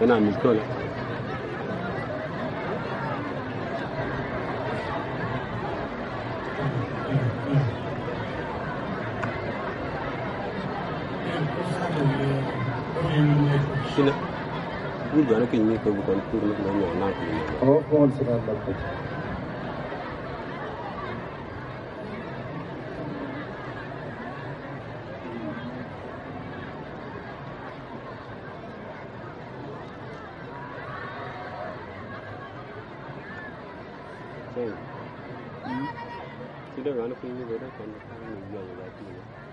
Ena mikola. Sina. Ini jana ke ini ke bukan turun ke mana nak ini. Oh, कौन सी बात लगती है? Sudah kan aku ini berada kan ini juga ada